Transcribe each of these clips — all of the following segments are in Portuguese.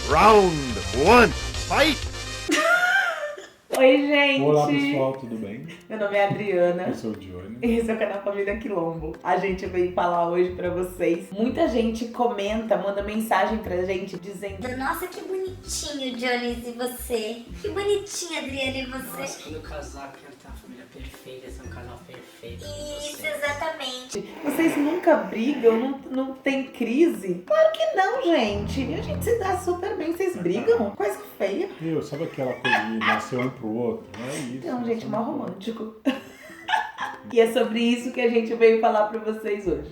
Round 1, fight! Oi, gente! Olá, pessoal, tudo bem? Meu nome é Adriana. Eu sou o Johnny. Esse é o canal Família Quilombo. A gente veio falar hoje pra vocês. Muita gente comenta, manda mensagem pra gente dizendo: nossa, que bonitinho, Johnny, e você? Que bonitinha, Adriana, e você? Nossa, quando eu casar, quero ter uma família perfeita, ser um casal perfeito. Isso, exatamente. vocês nunca brigam? Não tem crise? Claro que não, gente. A gente se dá super bem. Vocês brigam? Coisa feia. Meu, sabe aquela coisa de nascer um pro outro? Não é isso. Não, gente, mal romântico. E é sobre isso que a gente veio falar pra vocês hoje.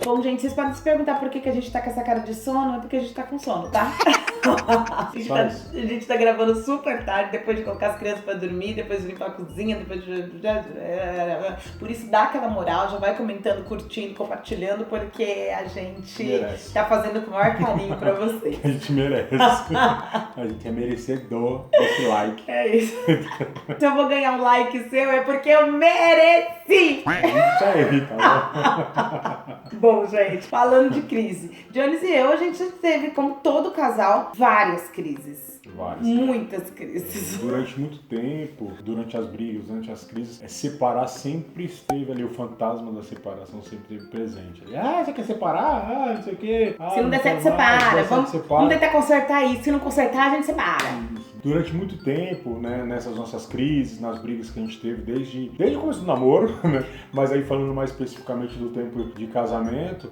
Bom, gente, vocês podem se perguntar por que a gente tá com essa cara de sono, é porque a gente tá com sono, tá? A gente tá gravando super tarde, depois de colocar as crianças pra dormir, depois de limpar a cozinha, depois de... Por isso dá aquela moral, já vai comentando, curtindo, compartilhando, porque a gente merece. tá fazendo com o maior carinho pra vocês. A gente merece. A gente é merecedor desse like. É isso. Se eu vou ganhar um like seu, é porque eu mereci! Isso aí, tá bom? Bom, gente, falando de crise, Jones e eu, a gente teve, como todo casal, várias crises. Várias. Muitas crises. Durante muito tempo, durante as brigas, durante as crises, separar sempre esteve ali, o fantasma da separação sempre esteve presente. Ah, você quer separar? Ah, não sei o quê. Ah, Se não der certo, separa. Vamos tentar consertar isso. Se não consertar, a gente separa. Durante muito tempo, né, nessas nossas crises, nas brigas que a gente teve desde o começo do namoro, né, mas aí falando mais especificamente do tempo de casamento,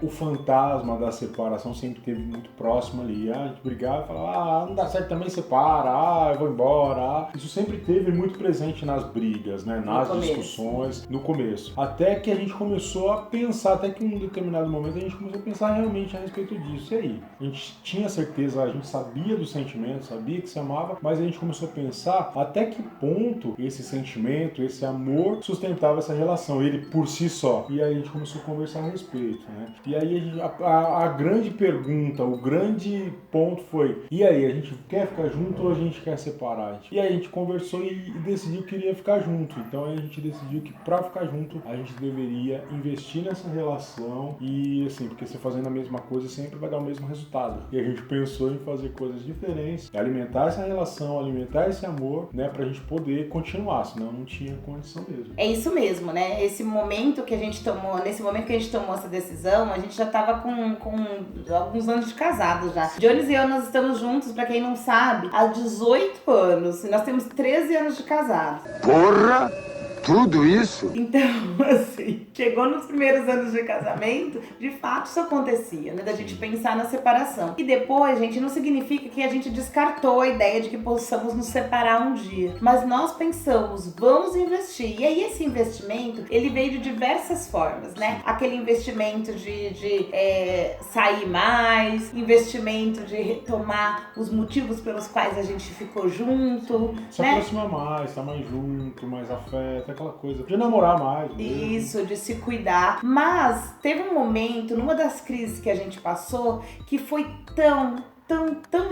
o fantasma da separação sempre esteve muito próximo ali. A gente brigava e falava, não dá certo também, separa, eu vou embora. Isso sempre esteve muito presente nas brigas, né, nas discussões, no começo. Até que a gente começou a pensar, até que em um determinado momento a gente começou a pensar realmente a respeito disso. E aí? A gente tinha certeza, a gente sabia do sentimento, sabia que se amava, mas a gente começou a pensar até que ponto esse sentimento, esse amor sustentava essa relação, ele por si só. E aí a gente começou a conversar a respeito, né? E aí a grande pergunta, o grande ponto foi: e aí, a gente quer ficar junto ou a gente quer separar? E aí a gente conversou e decidiu que queria ficar junto. Então a gente decidiu que pra ficar junto a gente deveria investir nessa relação e assim, porque você fazendo a mesma coisa sempre vai dar o mesmo resultado. E a gente pensou em fazer coisas diferentes, alimentar essa relação, alimentar esse amor, né, pra gente poder continuar, senão não tinha condição mesmo. É isso mesmo, né? Nesse momento que a gente tomou essa decisão, a gente já tava com alguns anos de casado já. Jones e eu, nós estamos juntos, pra quem não sabe, há 18 anos. Nós temos 13 anos de casado. Porra! Tudo isso? Então, assim, chegou nos primeiros anos de casamento, de fato isso acontecia, né? Da gente pensar na separação. E depois, gente, não significa que a gente descartou a ideia de que possamos nos separar um dia. Mas nós pensamos, vamos investir. E aí esse investimento, ele veio de diversas formas, né? Aquele investimento de sair mais, investimento de retomar os motivos pelos quais a gente ficou junto, se né? aproximar mais, estar mais junto, mais afeto, aquela coisa de namorar mais mesmo. Isso, de se cuidar. Mas teve um momento, numa das crises que a gente passou, que foi tão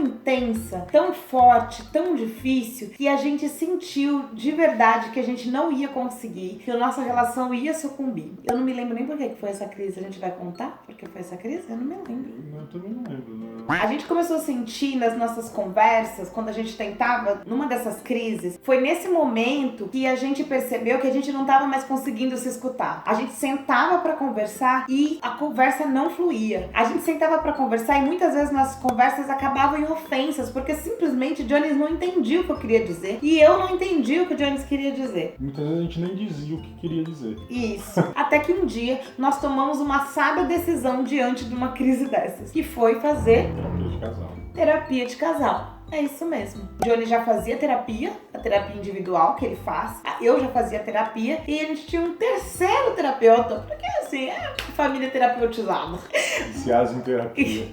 intensa, tão forte, tão difícil, que a gente sentiu de verdade que a gente não ia conseguir, que a nossa relação ia sucumbir. Eu não me lembro nem por que foi essa crise. A gente vai contar por que foi essa crise? Eu não me lembro. Eu também não lembro, né? A gente começou a sentir nas nossas conversas, quando a gente tentava, numa dessas crises, foi nesse momento que a gente percebeu que a gente não tava mais conseguindo se escutar. A gente sentava pra conversar e a conversa não fluía. A gente sentava pra conversar e muitas vezes nas conversas acabavam em ofensas, porque simplesmente Jones não entendia o que eu queria dizer e eu não entendia o que o Jones queria dizer. Muitas vezes a gente nem dizia o que queria dizer. Isso. Até que um dia nós tomamos uma sábia decisão diante de uma crise dessas, que foi fazer Terapia de casal. terapia de casal. É isso mesmo. O Johnny já fazia terapia, a terapia individual que ele faz. Eu já fazia terapia e a gente tinha um terceiro terapeuta. Porque assim, assim, família terapeutizada. Viciados em terapia.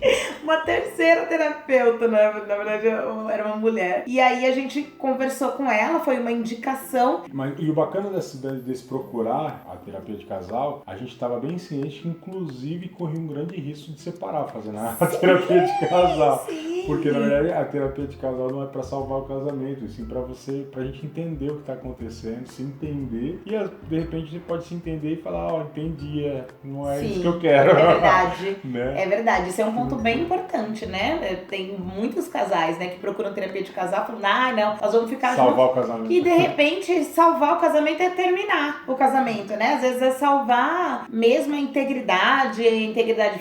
Uma terceira terapeuta, né? Na verdade, era uma mulher. E aí a gente conversou com ela, foi uma indicação. E o bacana desse procurar a terapia de casal, a gente estava bem ciente que, inclusive, corria um grande risco de separar fazendo a terapia de casal. Sim. Porque, na verdade, a terapia de casal não é para salvar o casamento, e sim pra gente entender o que está acontecendo, se entender. E, de repente, você pode se entender e falar, entendi, não é isso que eu quero. É verdade. Né? É verdade. Isso é um ponto bem importante, né? Tem muitos casais, né, que procuram terapia de casal falando, não, nós vamos ficar Salvar juntos. o casamento. E, de repente, salvar o casamento é terminar o casamento, né? Às vezes é salvar mesmo a integridade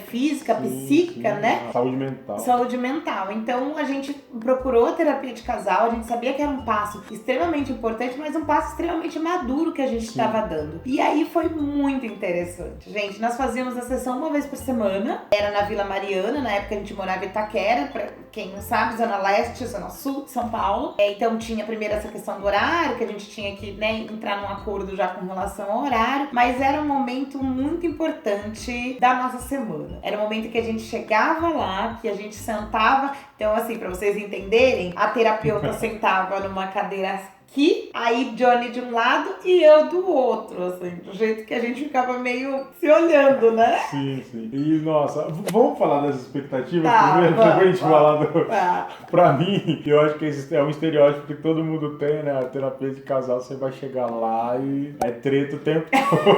física, psíquica, né? Saúde mental. Saúde mental. Então a gente procurou a terapia de casal, a gente sabia que era um passo extremamente importante, mas um passo extremamente maduro que a gente estava dando. E aí foi muito interessante. Gente, nós fazíamos a sessão uma vez por semana, era na Vila Mariana, na época a gente morava em Itaquera, pra quem não sabe, Zona Leste, Zona Sul de São Paulo. Então tinha primeiro essa questão do horário, que a gente tinha que, né, entrar num acordo já com relação ao horário, mas era um momento muito importante da nossa semana. Era um momento que a gente chegava lá, que a gente sentava. Então, assim, pra vocês entenderem, a terapeuta sentava numa cadeira aqui, aí Johnny de um lado e eu do outro, assim, do jeito que a gente ficava meio se olhando, né? Sim. E, nossa, vamos falar das expectativas Tá, primeiro, vamos, depois a gente falar do... Tá. Pra mim, eu acho que esse é um estereótipo que todo mundo tem, né? A terapia de casal, você vai chegar lá e é treta o tempo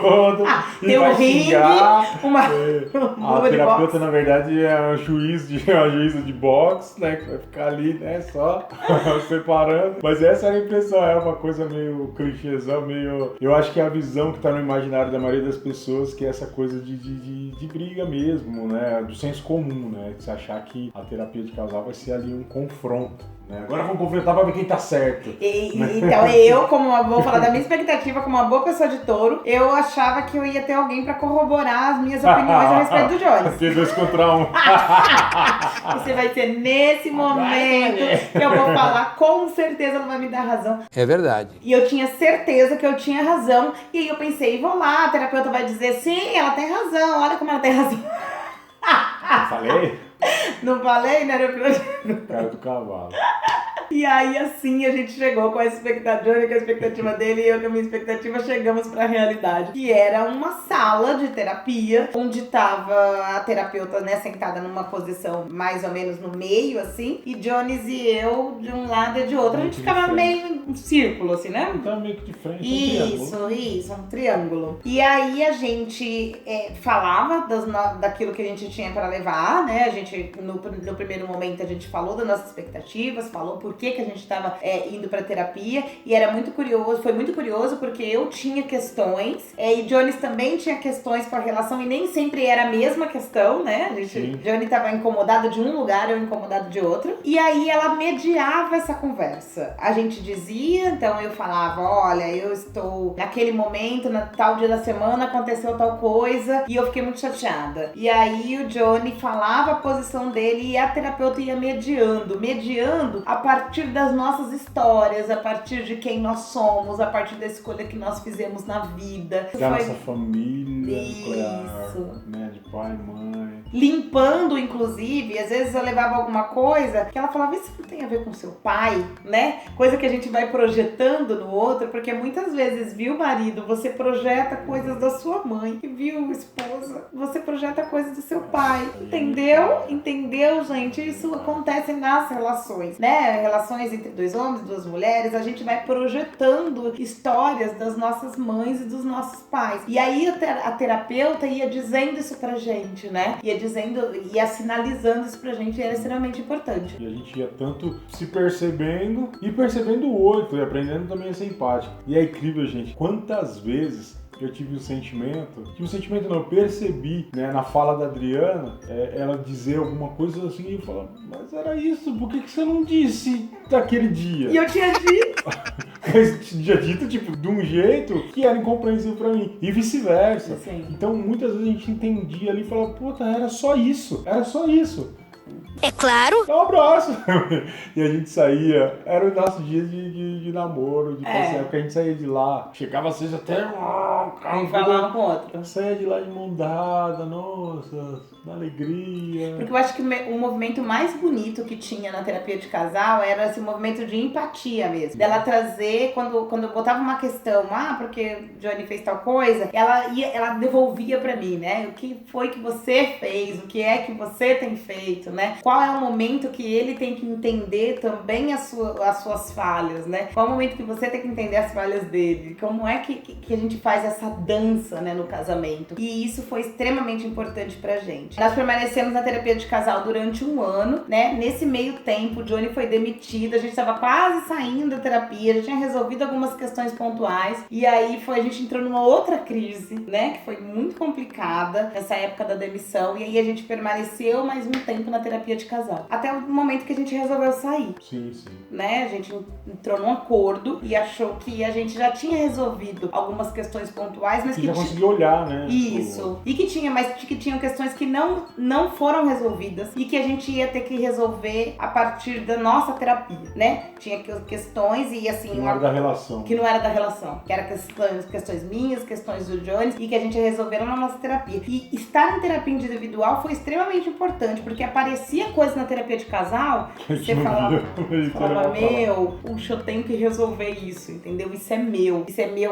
todo. E tem vai um ringue, xingar. uma A luva de terapeuta, boxe. na verdade, é uma juíza de boxe, né? Que vai ficar ali, né? Só separando. Mas essa era a impressão, é uma coisa meio clichêzão, meio... Eu acho que é a visão que tá no imaginário da maioria das pessoas, que é essa coisa de briga mesmo, né? Do senso comum, né? De você achar que a terapia de casal vai ser ali um confronto. Agora vamos confrontar pra ver quem tá certo. Então eu, vou falar da minha expectativa como uma boa pessoa de touro, eu achava que eu ia ter alguém pra corroborar as minhas opiniões a respeito do Jones. Ter 2 contra 1. Você vai ser nesse momento que eu vou falar, com certeza ela vai me dar razão. É verdade. E eu tinha certeza que eu tinha razão. E aí eu pensei, vou lá, a terapeuta vai dizer, sim, ela tem razão, olha como ela tem razão. Falei? Não falei, né? Cara do cavalo. E aí, assim, a gente chegou com a expectativa dele e eu com a minha expectativa chegamos pra realidade. Que era uma sala de terapia, onde tava a terapeuta, né, sentada numa posição mais ou menos no meio, assim, e Jones e eu de um lado e de outro. A gente ficava meio em um círculo, assim, né? Então meio que de frente, Isso, um triângulo. E aí a gente falava daquilo que a gente tinha pra levar, né? A gente, no primeiro momento, a gente falou das nossas expectativas, falou por que a gente estava indo pra terapia, e era muito curioso, foi muito curioso porque eu tinha questões, e Jones também tinha questões com a relação, e nem sempre era a mesma questão, né? Johnny estava incomodado de um lugar, eu incomodado de outro, e aí ela mediava essa conversa. A gente dizia, então eu falava, olha, eu estou naquele momento, na tal dia da semana, aconteceu tal coisa, e eu fiquei muito chateada. E aí o Johnny falava a posição dele, e a terapeuta ia mediando a partir das nossas histórias, a partir de quem nós somos, a partir da escolha que nós fizemos na vida. Da nossa família nuclear, né? De pai, mãe. Limpando, inclusive, às vezes eu levava alguma coisa que ela falava, isso não tem a ver com seu pai, né? Coisa que a gente vai projetando no outro, porque muitas vezes, viu, marido, você projeta coisas da sua mãe, e viu, esposa, você projeta coisas do seu pai. Entendeu? Entendeu, gente? Isso acontece nas relações, né? Relações entre 2 homens, 2 mulheres, a gente vai projetando histórias das nossas mães e dos nossos pais. E aí a terapeuta ia dizendo isso pra gente, né? Ia sinalizando isso pra gente, e era extremamente importante. E a gente ia tanto se percebendo e percebendo o outro, e aprendendo também a ser empático. E é incrível, gente, quantas vezes eu tive um sentimento não, eu percebi, né, na fala da Adriana, ela dizer alguma coisa assim, e eu falava, mas era isso, por que você não disse daquele dia? E eu tinha dito. Eu tinha dito, tipo, de um jeito que era incompreensível pra mim, e vice-versa. Sim. Então, muitas vezes a gente entendia ali e falava, puta, era só isso. É claro. Dá um abraço. E a gente saía, era o nosso dia de namoro, de passear, porque a gente saía de lá, chegava às vezes até Vem falar um com o outro. saía de lá de mão dada, nossa, na alegria. Porque eu acho que o movimento mais bonito que tinha na terapia de casal era esse movimento de empatia mesmo. Dela trazer, quando eu botava uma questão, porque Johnny fez tal coisa, ela devolvia pra mim, né? O que foi que você fez? O que é que você tem feito, né? Qual é o momento que ele tem que entender também as suas falhas, né? Qual é o momento que você tem que entender as falhas dele? Como é que a gente faz essa dança, né, no casamento? E isso foi extremamente importante pra gente. Nós permanecemos na terapia de casal durante 1 ano, né? Nesse meio tempo, o Johnny foi demitido, a gente tava quase saindo da terapia, já tinha resolvido algumas questões pontuais, e aí a gente entrou numa outra crise, né? Que foi muito complicada, nessa época da demissão, e aí a gente permaneceu mais um tempo na terapia de casal. Até o momento que a gente resolveu sair. Sim. Né? A gente entrou num acordo e achou que a gente já tinha resolvido algumas questões pontuais, mas E que já conseguiu olhar, né? Isso. E que tinham questões que não foram resolvidas e que a gente ia ter que resolver a partir da nossa terapia, né? Tinha questões e assim... Que não era da relação. Que não era da relação. Que eram questões minhas, questões do Johnny e que a gente resolveram na nossa terapia. E estar em terapia individual foi extremamente importante, porque aparecia coisa na terapia de casal, você falava, puxa, eu tenho que resolver isso, entendeu? Isso é meu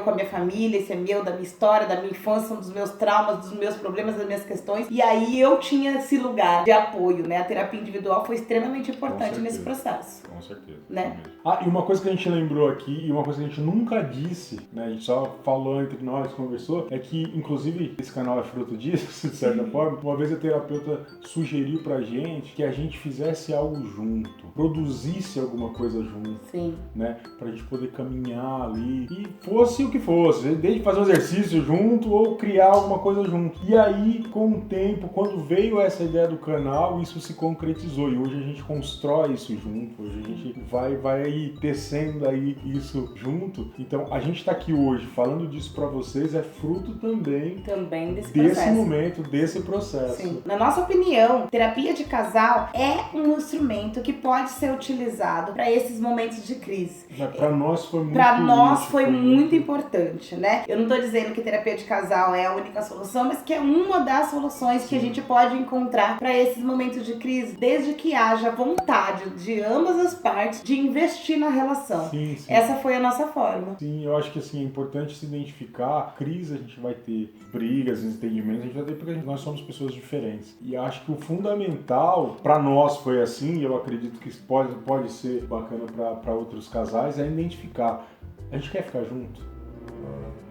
com a minha família, isso é meu, da minha história, da minha infância, dos meus traumas, dos meus problemas, das minhas questões. E aí eu tinha esse lugar de apoio, né? A terapia individual foi extremamente importante nesse processo. Com certeza. Né? E uma coisa que a gente lembrou aqui, e uma coisa que a gente nunca disse, né? A gente só falou entre nós, conversou, é que, inclusive, esse canal é fruto disso, de certa forma. Uma vez a terapeuta sugeriu pra gente que a gente fizesse algo junto, produzisse alguma coisa junto. Sim. Né? Pra gente poder caminhar ali e fosse o que fosse, desde fazer um exercício junto ou criar alguma coisa junto. E aí, com o tempo, quando veio essa ideia do canal, isso se concretizou e hoje a gente constrói isso junto, hoje a gente vai aí tecendo aí isso junto. Então, a gente tá aqui hoje falando disso pra vocês é fruto também desse momento, desse processo. Sim. Na nossa opinião, terapia de casal é um instrumento que pode ser utilizado para esses momentos de crise. Para nós foi muito importante, né? Eu não tô dizendo que terapia de casal é a única solução, mas que é uma das soluções que a gente pode encontrar para esses momentos de crise, desde que haja vontade de ambas as partes de investir na relação. Sim. Essa foi a nossa forma. Sim, eu acho que assim, é importante se identificar. Crise a gente vai ter, brigas, desentendimentos, a gente vai ter porque nós somos pessoas diferentes. E acho que o fundamental, para nós foi assim, e eu acredito que pode ser bacana para outros casais, é identificar. A gente quer ficar junto?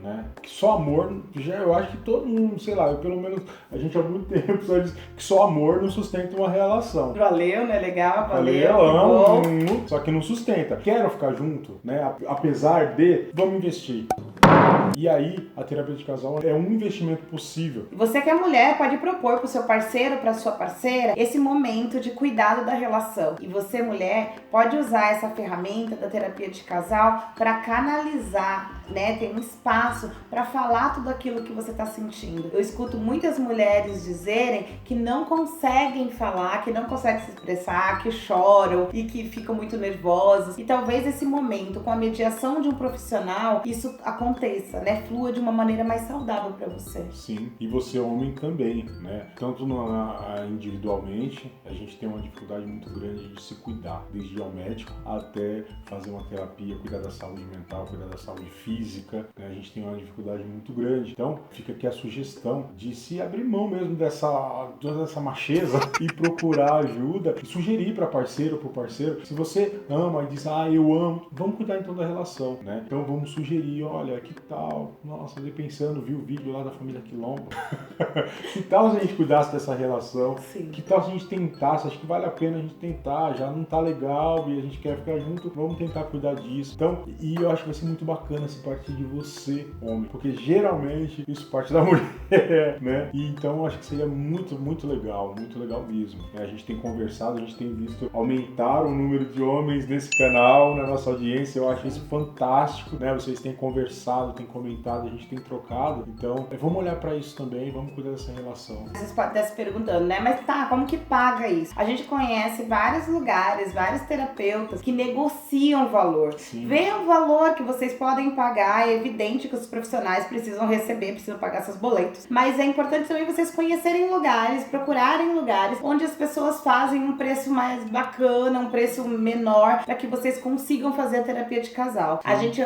Né? Que só amor, eu acho que todo mundo, sei lá, pelo menos a gente há muito tempo só diz que só amor não sustenta uma relação. Valeu, né? Legal, valeu. Amo, só que não sustenta. Quero ficar junto, né? Apesar de, vamos investir. E aí, a terapia de casal é um investimento possível. Você que é mulher pode propor pro seu parceiro, pra sua parceira, esse momento de cuidado da relação. E você, mulher, pode usar essa ferramenta da terapia de casal para canalizar, né? Tem um espaço para falar tudo aquilo que você tá sentindo. Eu escuto muitas mulheres dizerem que não conseguem falar, que não conseguem se expressar, que choram e que ficam muito nervosas. E talvez esse momento, com a mediação de um profissional, isso aconteça, né? Flua de uma maneira mais saudável para você. Sim, e você homem também, né? Tanto individualmente, a gente tem uma dificuldade muito grande de se cuidar, desde ir ao médico até fazer uma terapia, cuidar da saúde mental, cuidar da saúde física, né? A gente tem uma dificuldade muito grande. Então, fica aqui a sugestão de se abrir mão mesmo toda essa macheza e procurar ajuda e sugerir para parceiro ou para parceiro. Se você ama e diz, eu amo, vamos cuidar então da relação, né? Então, vamos sugerir, olha, que tal? Nossa, eu pensando, vi o vídeo lá da família Quilombo. Que tal se a gente cuidasse dessa relação? Sim. Que tal se a gente tentasse? Acho que vale a pena a gente tentar, já não tá legal e a gente quer ficar junto, vamos tentar cuidar disso. Então, e eu acho que vai ser muito bacana se partir de você, homem, porque geralmente isso parte da mulher, né? E então eu acho que seria muito legal mesmo. A gente tem conversado, a gente tem visto aumentar o número de homens nesse canal, na nossa audiência, eu acho isso fantástico, né? Vocês têm conversado, têm comentado, a gente tem trocado. Então, vamos olhar pra isso também, vamos cuidar dessa relação. Vocês podem estar se perguntando, né? Mas tá, como que paga isso? A gente conhece vários lugares, vários terapeutas que negociam o valor. Sim. Vê o valor que vocês podem pagar. É evidente que os profissionais precisam receber, precisam pagar seus boletos. Mas é importante também vocês conhecerem lugares, procurarem lugares onde as pessoas fazem um preço mais bacana, um preço menor, para que vocês consigam fazer a terapia de casal.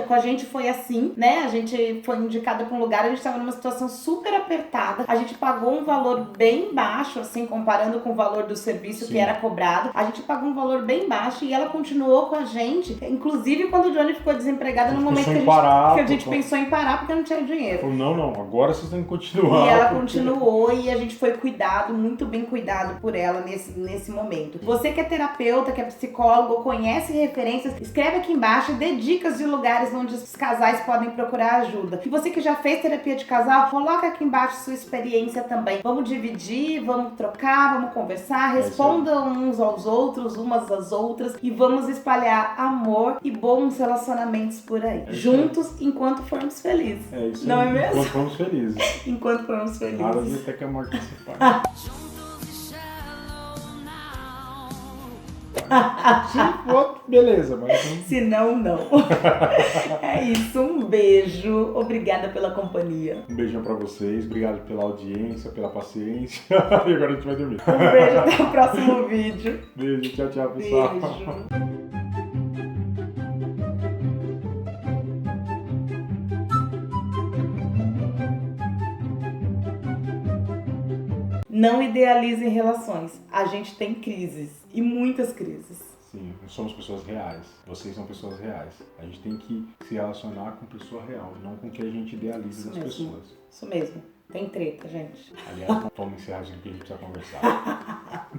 Com a gente foi assim, né? A gente foi indicada para um lugar, a gente estava numa situação super apertada. A gente pagou um valor bem baixo, assim, comparando com o valor do serviço que era cobrado. A gente pagou um valor bem baixo e ela continuou com a gente. Inclusive, quando o Johnny ficou desempregado, no momento que a gente pensou em parar porque não tinha dinheiro. Falou, não, agora vocês têm que continuar. E ela continuou e a gente foi cuidado, muito bem cuidado por ela nesse momento. Você que é terapeuta, que é psicólogo, conhece referências, escreve aqui embaixo e dê dicas de lugares onde os casais podem procurar ajuda. E você que já fez terapia de casal, coloca aqui embaixo sua experiência também. Vamos dividir, vamos trocar, vamos conversar, respondam uns aos outros, umas às outras e vamos espalhar amor e bons relacionamentos por aí. Juntos, enquanto formos felizes. É isso aí. Não é mesmo? Enquanto formos felizes. Enquanto formos felizes. Nada de até que a morte se separe. Se for, beleza, mas não... Se não, não. É isso, um beijo. Obrigada pela companhia. Um beijão pra vocês, obrigado pela audiência, pela paciência. E agora a gente vai dormir. Um beijo, até o próximo vídeo. Beijo, tchau, pessoal. Beijo. Não idealizem relações. A gente tem crises. E muitas crises. Sim, nós somos pessoas reais. Vocês são pessoas reais. A gente tem que se relacionar com pessoa real, não com o que a gente idealiza das pessoas. Isso mesmo. Tem treta, gente. Aliás, vamos encerrar isso aqui, a gente precisa conversar.